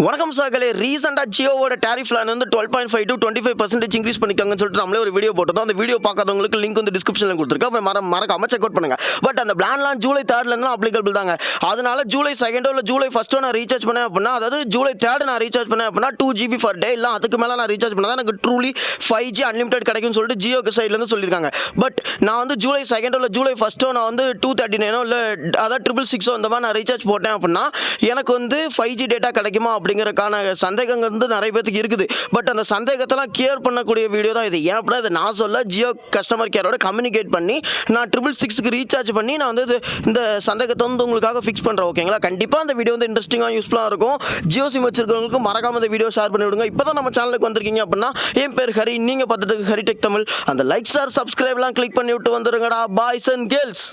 வணக்கம் சார்களே. ரீசெண்டாக ஜியோவோட tariff plan வந்து 12.5 to 25% இன்க்ரீஸ் பண்ணிக்காங்கன்னு சொல்லிட்டு நம்மளே ஒரு வீடியோ போட்டோம். அந்த வீடியோ பார்க்காதவங்களுக்கு லிங்க் வந்து டிஸ்கிரிப்ஷனில் கொடுத்துருக்கேன். மறக்காம செக் அவுட் பண்ணுங்க. பட் அந்த பிளான்லாம் ஜூலை 3 அப்ளிகபிள் தாங்க. அதனால ஜூலை 2 இல்லை ஜூலை 1 நான் ரீசார்ஜ் பண்ணேன் அப்படின்னா, அதாவது ஜூலை 3 நான் ரீசார்ஜ் பண்ணேன் அப்படின்னா 2 GB per day இல்லை அதுக்கு மேலே நான் ரீசார்ஜ் பண்ணால் எனக்கு ட்ரூலி 5G அன்லிமிடெட் கிடைக்கும்னு சொல்லிட்டு ஜியோக்கு சைட்லேருந்து சொல்லியிருக்காங்க. பட் நான் வந்து ஜூலை 2 இல்லை ஜூலை 1 நான் வந்து 239 இல்லை அதாவது 666 அந்த மாதிரி நான் ரீசார்ஜ் போட்டேன் அப்படின்னா எனக்கு வந்து 5G டேட்டா கிடைக்குமா அப்படிங்கிறதுக்கான சந்தேகங்கள் வந்து நிறைய பேருக்கு இருக்குது. பட் அந்த சந்தேகத்தெல்லாம் கிளியர் பண்ணக்கூடிய வீடியோ தான் இது. ஏன் அப்படின்னா இதை நான் சொல்ல ஜியோ கஸ்டமர் கேரோட கம்யூனிகேட் பண்ணி நான் 666க்கு ரீசார்ஜ் பண்ணி நான் வந்து இந்த சந்தேகத்தை வந்து உங்களுக்காக ஃபிக்ஸ் பண்ணுறேன். ஓகேங்களா? கண்டிப்பாக அந்த வீடியோ வந்து இன்ட்ரெஸ்டிங்காக யூஸ்ஃபுல்லாக இருக்கும். ஜியோ சிம் வச்சிருக்கவங்களுக்கு மறக்காம இந்த வீடியோ ஷேர் பண்ணி விடுங்க. இப்போ தான் நம்ம சேனலுக்கு வந்திருக்கீங்க அப்படின்னா என் பேர் ஹரி, நீங்கள் பார்த்துட்டு ஹரிடெக் தமிழ். அந்த லைக் ஷேர் சப்ஸ்கிரைப்லாம் கிளிக் பண்ணி விட்டு வந்துருங்கடா பாய்ஸ் அண்ட் கேர்ள்ஸ்.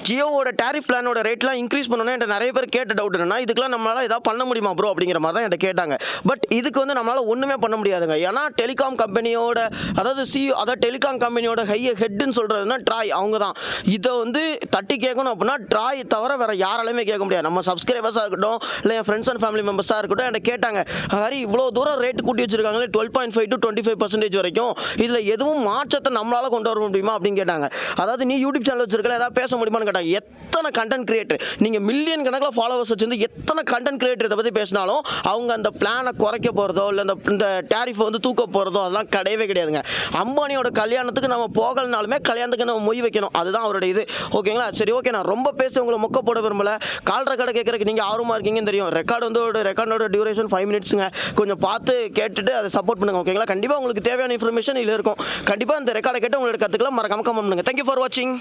ஜியோவோட டேரிஃப் பிளானோட ரேட்லாம் இன்க்ரீஸ் பண்ணணும்னு என்கிட்ட நிறைய பேர் கேட்ட டவுட் என்னன்னா, இதுக்கெல்லாம் நம்மளால் ஏதாவது பண்ண முடியுமா ப்ரோ அப்படிங்கிற மாதிரி தான் என்கிட்ட கேட்டாங்க. பட் இதுக்கு வந்து நம்மளால் ஒன்றுமே பண்ண முடியாதுங்க. ஏன்னா டெலிகாம் கம்பெனியோட அதாவது டெலிகாம் கம்பெனியோட ஹெட்னு சொல்கிறதுனா ட்ராய் அவங்க தான். இதை வந்து தட்டி கேட்கணும் அப்படின்னா ட்ராய் தவிர வேறு யாராலையுமே கேட்க முடியாது. நம்ம சப்ஸ்கிரைபர்ஸாக இருக்கட்டும் இல்லை என் ஃப்ரெண்ட்ஸ் அண்ட் ஃபேமிலி மெம்பர்ஸாக இருக்கட்டும் என்கிட்ட கேட்டாங்க, ஹரி இவ்வளோ தூரம் ரேட் கூட்டி வச்சிருக்காங்களே 12.5 to 25% வரைக்கும், இதில் எதுவும் மாற்றத்தை நம்மளால் கொண்டு வர முடியுமா அப்படின்னு கேட்டாங்க. அதாவது நீ யூடியூப் சேனல் வச்சிருக்கல ஏதாவது பேச முடியுமான்னு. எத்தனை கண்டென்ட் கிரியேட்டர் நீங்க மில்லியன் கணக்கில் ஃபாலோவர்ஸ் வச்சிருந்து எத்தனை கண்டென்ட் கிரியேட்டர் இதை பத்தி பேசினாலும் அவங்க அந்த பிளானை குறைக்க போறதோ இல்லை இந்த டேரிஃப் வந்து தூக்க போறதோ அதெல்லாம் கிடையவே கிடையாதுங்க. அம்பானியோட கல்யாணத்துக்கு நம்ம போகலனாலுமே கல்யாணத்துக்கு நம்ம மொய் வைக்கணும், அதுதான் அவருடைய இது. ஓகேங்களா? சரி, ஓகே. நான் ரொம்ப பேசி உங்களை மொக்க போட விரும்பல. கால் ரெக்கார்டு கேட்கறதுக்கு நீங்க ஆர்வமா இருக்கீங்கன்னு தெரியும். ரெக்கார்டோட டியூரேஷன் 5 minutesங்க. கொஞ்சம் பார்த்து கேட்டுட்டு அதை சப்போர்ட் பண்ணுங்க. ஓகேங்களா? கண்டிப்பா உங்களுக்கு தேவையான இன்ஃபர்மேஷன் இதுல இருக்கும். கண்டிப்பா இந்த ரெக்கார்டை கேட்டு உங்களோட கத்துக்கலாம். மறக்காம கமெண்ட் பண்ணுங்க. தேங்க்யூ ஃபார் வாட்சிங்.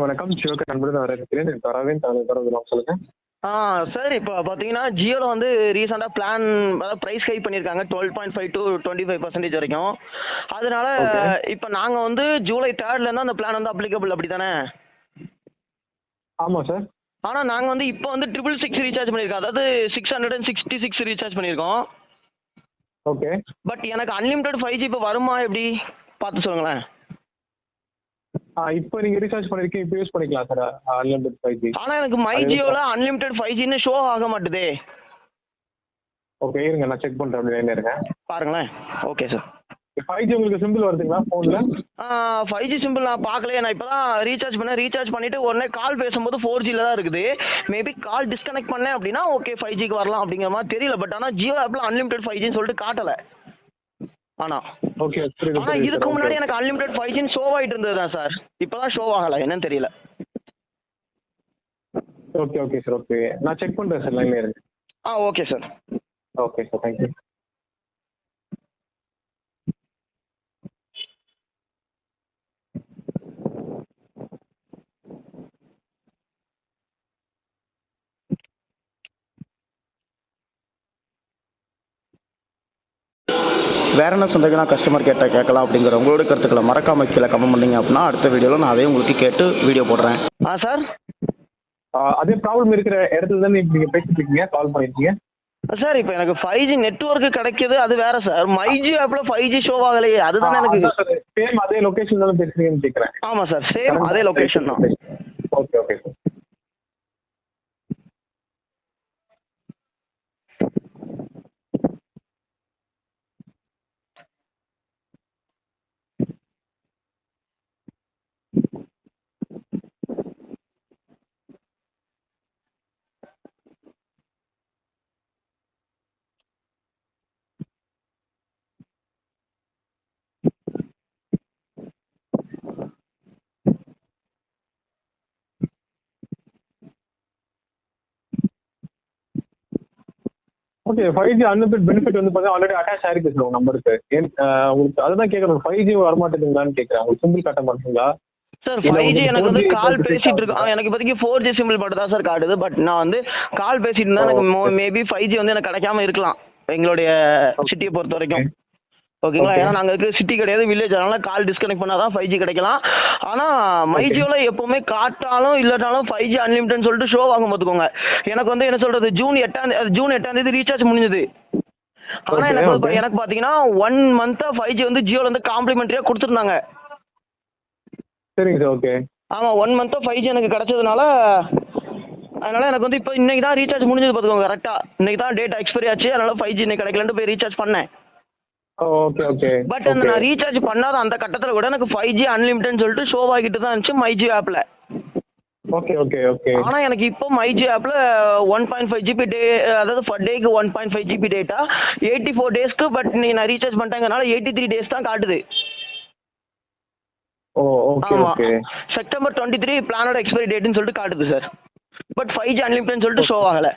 வணக்கம். சிவக நண்பர்கள் வரவேற்கிறேன். தரவேன் சொல்லுங்க. சார், இப்போ பார்த்தீங்கன்னா ஜியோவில் வந்து ரீசெண்டாக பிளான் அதாவது ப்ரைஸ் ஹை பண்ணியிருக்காங்க 12.5 to 25% வரைக்கும். அதனால இப்போ நாங்கள் வந்து ஜூலை 3 அந்த பிளான் வந்து அப்ளிகபிள் அப்படி தானே? ஆமாம் சார். ஆனால் நாங்கள் வந்து இப்போ வந்து 666 ரீசார்ஜ் பண்ணியிருக்கோம். அதாவது 666 ரீசார்ஜ் பண்ணியிருக்கோம். ஓகே. பட் எனக்கு அன்லிமிட்டட் 5G இப்போ வருமா எப்படி பார்த்து சொல்லுங்களேன். இப்போ நீங்க ரீசார்ஜ் பண்ணிருக்கீங்க, இப்போ யூஸ் பண்ணிக்கலாம் சார் அன்லிமிட்டட் 5G. ஆனா எனக்கு மை ஜியோல அன்லிமிட்டட் 5Gன்னு ஷோ ஆக மாட்டுதே. ஓகே, இருங்க நான் செக் பண்றேன். அப்படியே இருங்க பாருங்களேன். Okay sir. 5G உங்களுக்கு சிம்பிள் வருதுங்களா போன்ல? 5G சிம்பிள் நான் பார்க்கலையே. நான் இப்பதான் ரீசார்ஜ் பண்ணிட்டு உடனே கால் பேசும்போது 4Gல தான் இருக்குது. மேபி கால் டிஸ்கனெக்ட் பண்ணேன் அப்படின்னா ஓகே 5Gக்கு வரலாம் அப்படிங்கிற மாதிரி தெரியல. பட் ஆனா ஜியோ ஆப்ல அன்லிமிட்டட் 5Gன்னு சொல்லிட்டு காட்டல. ஆனா ஓகே, ஆனா இதுக்கு முன்னாடி எனக்கு அன்லிமிட்டட் 5Gன்னு ஷோ ஆயிட்டு இருந்தது தான் சார். இப்பதான் ஷோ ஆகல, என்னன்னு தெரியல. Okay okay sir. ஓகே, நான் செக் பண்றேன் சார். லைன்ல இருங்க. Okay sir. Okay sir, thank you. வேற என்ன சந்தேகம்னா கஸ்டமர் கேட்கலாம் அப்படிங்கிற உங்களோட கருத்துக்களை மறக்காம கீழே கமெண்ட் பண்ணீங்க அப்படின்னா அடுத்த வீடியோவில் நான் அதே உங்களுக்கு கேட்டு வீடியோ போடுறேன். சார், அதே ப்ராப்ளம் இருக்கிற இடத்துல தான் நீங்க பேசிட்டு இருக்கீங்க, கால் பண்ணிருக்கீங்க சார். இப்போ எனக்கு 5G நெட்வொர்க் கிடைக்குது, அது வேற சார். மைஜி ஆப்ல 5G ஷோ ஆகலையே, அதுதான் எனக்கு. சேம் அதே லொகேஷன் தானே பேசுறீங்கன்னு கேட்குறேன். ஆமா சார், சேம் அதே லொகேஷன் தான். Okay okay sir. Okay, 5G unlimited benefit வந்து பார்த்தா ஆல்ரெடி அட்டாச் ஆயிருக்கு சார் உங்க நம்பருக்கு. உங்களுக்கு அதுதான் கேட்கணும், 5G வரமாட்டேங்குங்களான்னு கேட்குறேன். உங்களுக்கு சிம்பிள் காட்ட மாட்டீங்களா சார்? 5G எனக்கு வந்து கால் பேசிட்டு இருக்கோம். எனக்கு இப்போதைக்கு 4G சிம்பிள் மட்டும் தான் சார் காட்டுது. பட் நான் வந்து கால் பேசிட்டு இருந்தா எனக்கு மேபி 5G வந்து எனக்கு கிடைக்காம இருக்கலாம் எங்களுடைய சிட்டியை பொறுத்த வரைக்கும். ஓகேங்களா, Okay. ஏன்னா நாங்கள் இருக்கிற சிட்டி கிடையாது, வில்லேஜ், அதனால கால் டிஸ்கனெக்ட் பண்ணால் தான் 5G கிடைக்கலாம். ஆனால் மைஜியோவில் எப்போவுமே காட்டாலும் இல்லைனாலும் 5G அன்லிமிட்டட்னு சொல்லிட்டு ஷோ ஆகும் பார்த்துக்கோங்க. எனக்கு வந்து என்ன சொல்கிறது, ஜூன் 8ஆம் தேதி ரீசார்ஜ் முடிஞ்சது. ஆனால் Okay, எனக்கு okay. எனக்கு பார்த்தீங்கன்னா 1 மந்த்தாக 5G வந்து ஜியோவில் வந்து காம்ப்ளிமெண்ட்ரியாக கொடுத்துருந்தாங்க. சரிங்க சார். ஓகே. ஆமாம், 1 மந்த்தாக 5G எனக்கு கிடச்சதுனால அதனால் எனக்கு வந்து இப்போ இன்றைக்கி தான் ரீசார்ஜ் முடிஞ்சது பார்த்துக்கோங்க. கரெக்டாக இன்றைக்கி தான் டேட்டா எக்ஸ்பைரி ஆச்சு, அதனால் 5G இன்னைக்கு கிடைக்கலன்ட்டு போய் ரீசார்ஜ் பண்ணேன். Okay okay. பட் அந்த நான் ரீசார்ஜ் பண்ணாத அந்த கட்டத்தில் கூட எனக்கு 5G அன்லிமிட்டட்னு சொல்லிட்டு ஷோ ஆகிட்டு தான் இருந்துச்சு மைஜியோ ஆப்பில். Okay okay okay. ஆனால் எனக்கு இப்போ மைஜியோ ஆப்பில் 1.5 GB டே, அதாவது பர் டேக்கு 1.5 GB டேட்டா 84 டேஸ்க்கு. பட் நான் ரீசார்ஜ் பண்ணிட்டேங்கனால 83 டேஸ் தான் காட்டுது. ஓ ஓகே ஆமாம், ஓகே. செப்டம்பர் 23 பிளானோட எக்ஸ்பைரி டேட்னு சொல்லிட்டு காட்டுது சார். பட் 5G அன்லிமிட்டட்னு சொல்லிட்டு ஷோ ஆகலை.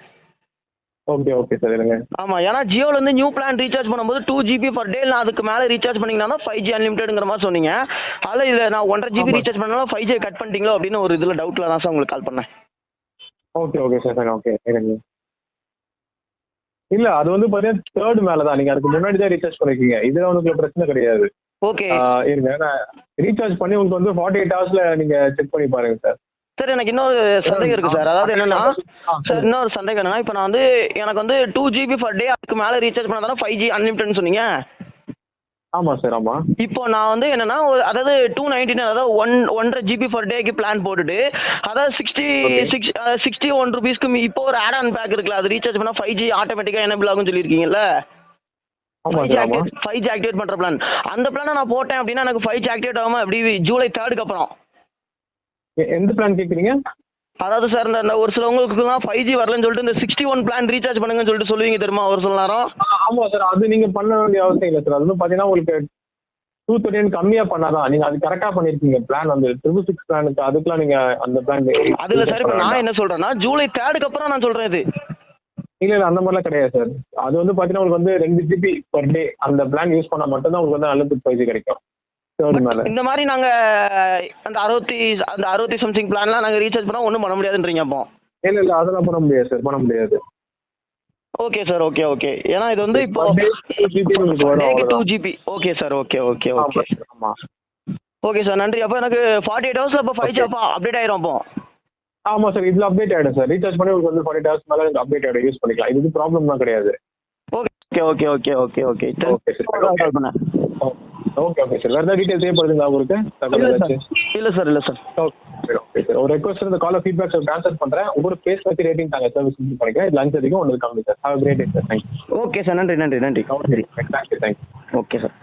Okay okay sir. இருங்க. ஆமாம், ஏன்னா ஜியோவில் வந்து நியூ பிளான் ரீசார்ஜ் பண்ணும்போது 2 GB பர் டே, நான் அதுக்கு மேலே ரீசார்ஜ் பண்ணிங்கன்னா தான் 5G அன்லிமிட்டட்ங்கிற மாதிரி சொன்னீங்க. அதில் இதில் நான் 1.5 GB ஆமா. ரீசார்ஜ் பண்ணாலும் 5G கட் பண்ணிட்டீங்களோ அப்படின்னு ஒரு இதில் டவுட்டில் தான் சார் உங்களுக்கு கால் பண்ணேன். Okay okay sir. சரி ஓகே. இருங்க. இல்ல அது வந்து பாத்தீங்கன்னா தேர்ட் மேல தான், நீங்க அதுக்கு முன்னாடி தான் ரீசார்ஜ் பண்ணிருக்கீங்க. இதுல உங்களுக்கு பிரச்சனை கிடையாது. ஓகே இருங்க, நான் ரீசார்ஜ் பண்ணி உங்களுக்கு வந்து 48 ஹவர்ஸ்ல நீங்க செக் பண்ணி பாருங்க சார். சார், எனக்கு இன்னொரு சந்தேகம் இருக்குது சார். அதாவது என்னன்னா சார், இன்னொரு சந்தேகம் என்னன்னா, இப்போ நான் வந்து எனக்கு வந்து 2 GB பர் டே அதுக்கு மேலே ரீசார்ஜ் பண்ணால் தானே 5G அன்லிமிட்டட்னு சொன்னீங்க. ஆமா சார். ஆமா. இப்போ நான் வந்து என்னன்னா அதாவது 299, அதாவது 1.5 GB பர் டேக்கு பிளான் போட்டுட்டு, அதாவது 61 ருபீஸ்க்கு இப்போ ஒரு ஆட் ஆன் பேக் இருக்குல்ல, அது ரீசார்ஜ் பண்ணால் 5G ஆட்டோமேட்டிக்காக எனபிள் ஆகும்னு சொல்லியிருக்கீங்கல்ல. ஆமா சார். ஆமா. 5G ஆக்டிவேட் பண்ணுற பிளான், அந்த பிளானை நான் போட்டேன் அப்படின்னா எனக்கு 5G ஆக்டிவேட் ஆகாமல் எப்படி ஜூலை 3க்கு அப்புறம்? எந்த பிளான் கேக்குறீங்க? அதாவது சார், இந்த ஒரு சிலவங்களுக்குலாம் 5G வரலன்னு சொல்லிட்டு இந்த 61 பிளான் ரீசார்ஜ் பண்ணுங்கன்னு சொல்லிட்டு சொல்லுவீங்க தெரியுமா ஒரு சில நேரம். ஆமா சார். அது நீங்க பண்ண வேண்டிய அவசியம் இல்லை சார். அது வந்து பாத்தீங்கன்னா உங்களுக்கு 239 கம்மியா பண்ணாதான் நீங்க அது கரெக்டா பண்ணிருக்கீங்க. பிளான் வந்து 666 பிளானுக்கு அதுக்கெல்லாம் நீங்க அந்த பிளான் அதுல சார் இப்போ நான் என்ன சொல்றேன்னா ஜூலை 3க்கு அப்புறம் நான் சொல்றேன் இது. இல்ல இல்ல அந்த மாதிரிலாம் கிடையாது சார். அது வந்து பாத்தீங்கன்னா உங்களுக்கு வந்து 2 GB பர் டே அந்த பிளான் யூஸ் பண்ணா மட்டும்தான் உங்களுக்கு வந்து அன்லிமிட்டட் 5G கிடைக்கும். தேர்ட் மேல இந்த மாதிரி நாங்க அந்த 60 சம்திங் பிளான்லாம் நாங்க ரீசார்ஜ் பண்ணா ஒன்றும் பண்ண முடியாதுன்றீங்க அப்போ? இல்ல இல்ல அதெல்லாம் பண்ண முடியாது சார். பண்ண முடியாது. Okay sir. Okay okay. ஏன்னா இது வந்து இப்போ Per day 2 GB உங்களுக்கு வரும் 2 அவ்வளவுதான். GB. Okay sir. Okay okay ஆமா ஓகே சார். ஆமா. ஓகே சார், நன்றி. அப்போ எனக்கு 48 ஹவர்ஸ்ல அப்போ 5G அப்போ அப்டேட் ஆயிரும் அப்போ? ஆமா சார். இதுல அப்டேட் ஆயிடும் சார். ரீசார்ஜ் பண்ணி உங்களுக்கு வந்து 48 ஹவர்ஸ் மேல அப்டேட் ஆயிடும், யூஸ் பண்ணிக்கலாம். இது ப்ராப்ளம்லாம் கிடையாது. Okay okay okay okay okay okay okay sir. Call பண்ணேன். Okay okay sir. வேற ஏதாவது டீடைல் தேவைப்படுதுங்களா உங்களுக்கு? தகவல் ஏதாச்சும்? இல்லை சார், இல்லை சார். Okay sir. ஒரு ரெக்வஸ்ட் இந்த கால் ஃபீட்பேக் ட்ரான்ஸ்ஃபர் பண்றேன். உங்களோட பேஸ் பத்தி ரேட்டிங் தாங்க சர்வீஸ் பண்ணிக்கிறேன். இது லஞ்ச் வரைக்கும் உங்களுக்கு கம்மி sir. Have great day sir. Thank you. Okay sir, நன்றி நன்றி நன்றி. Thank you thank you. Okay sir.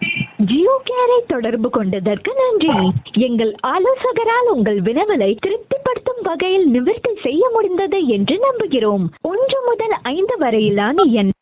Jio கேரை தொடர்பு கொண்டதற்கு நன்றி. எங்கள் ஆலோசகரால் உங்கள் வினவலை திருப்திப்படுத்தும் வகையில் நிவர்த்தி செய்ய முடிந்தது என்று நம்புகிறோம். 1 முதல் 5 வரையிலான எண்